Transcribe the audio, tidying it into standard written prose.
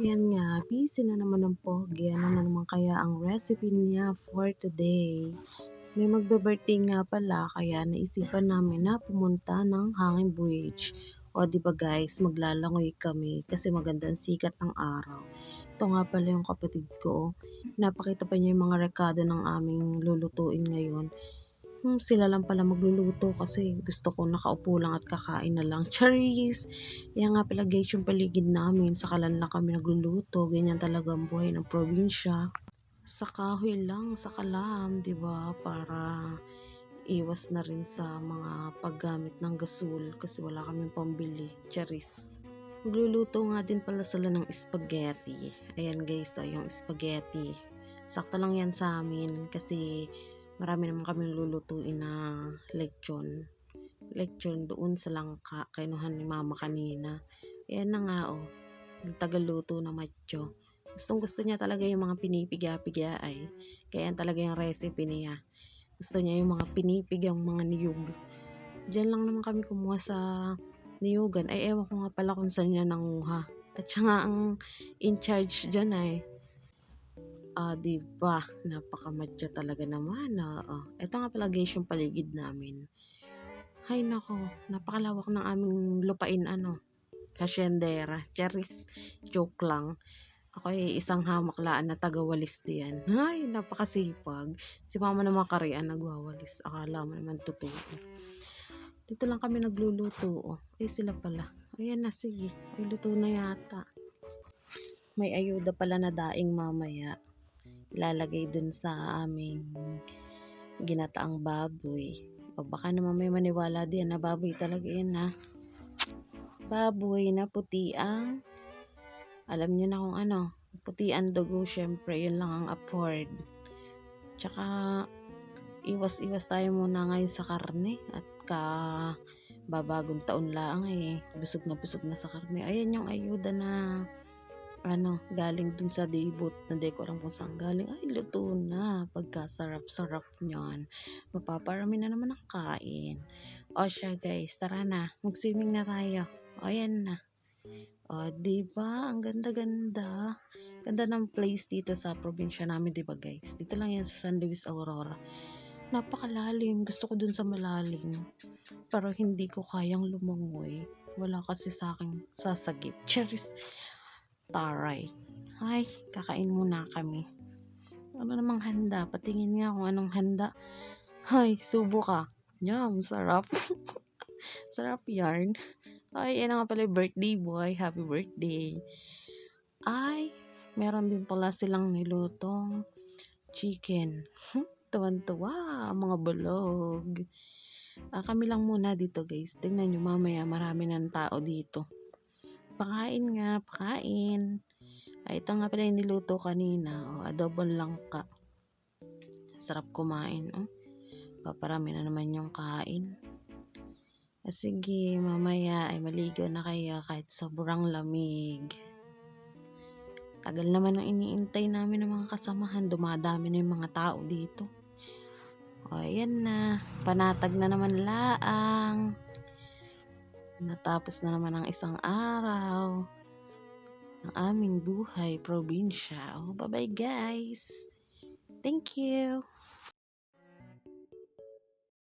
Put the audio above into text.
Yan nga, busy na naman ng pogi. Ano na naman kaya ang recipe niya for today? May magbe-birthday nga pala kaya naisipan namin na pumunta ng Hanging Bridge. O di ba guys, maglalangoy kami kasi maganda ang sikat ng araw. Ito nga pala yung kapatid ko. Napakita pa niya yung mga rekado ng aming lulutuin ngayon. Sila lang pala magluluto kasi gusto ko nakaupo lang at kakain na lang. Charis! Yan nga pala guys yung paligid namin. Sa kalan lang kami nagluluto. Ganyan talaga ang buhay ng probinsya. Sa kahoy lang, sa kalam, di ba? Para iwas na rin sa mga paggamit ng gasol kasi wala kaming pambili. Charis! Magluluto nga din pala sila ng spaghetti. Ayan guys, yung spaghetti. Sakto lang yan sa amin kasi marami naman kami lulutuin na lechon. Lechon doon sa langka. Kainuhan ni mama kanina. Ayan na nga yung tagaluto na macho. Gustong gusto niya talaga yung mga pinipiga-piga ay. Kaya yan talaga yung recipe niya. Gusto niya yung mga pinipigang mga niyog. Diyan lang naman kami kumuha sa niyugan. Ay, ewan ko nga pala kung saan niya nanguha. At siya nga ang in charge dyan ay. Diba? Napakamadyo talaga naman. Ito nga pala guys yung paligid namin. Hay nako, napakalawak ng aming lupain hasyendera. Charis, joke lang. Ako ay isang hamaklaan na tagawalis diyan. Ay, napakasipag. Si mama naman karian nagwawalis. Akala mo naman totoo. Dito lang kami nagluluto. Ay, sila pala. Ayan na, sige. Ay, luto na yata. May ayuda pala na daing mamaya. Ilalagay dun sa aming ginataang baboy. O baka naman may maniwala din na baboy talaga yan ha. Baboy na puti ang alam nyo na kung ano, puti ang dugo, syempre yun lang ang afford. Tsaka iwas tayo muna ngayon sa karne at babagong taon lang busog na sa karne. Ayan yung ayuda na galing dun sa debut na di ko alam kung saan galing. Ay, luto na. Pagkasarap-sarap nyan. Mapaparami na naman ang kain. O siya guys, tara na. Mag-swimming na tayo. O, yan na. O, diba? Ang ganda-ganda. Ganda ng place dito sa probinsya namin, diba guys? Dito lang yan sa San Luis Aurora. Napakalalim. Gusto ko dun sa malalim. Pero hindi ko kayang lumangoy. Wala kasi sa akin sasagip. Cheers! Taray. Ay, kakain muna kami. Ano namang handa? Patingin nga kung anong handa. Ay, subo ka. Yum, sarap. Sarap yarn. Ay, yan nga pala birthday boy. Happy birthday. Ay, meron din pala silang nilutong chicken. Tuwan-tuwa, mga bulog. Kami lang muna dito guys. Tingnan nyo mamaya marami ng tao dito. Pakain nga, pakain. Ito nga pala yung niluto kanina. Adobong langka. Sarap kumain. Paparami na naman yung kain. Sige, mamaya ay maligo na kayo kahit sobrang lamig. Tagal naman ang iniintay namin ng mga kasamahan. Dumadami na yung mga tao dito. Ayan na. Panatag na naman laang. Natapos na naman ang isang araw ng aming buhay probinsya. Bye-bye guys. Thank you.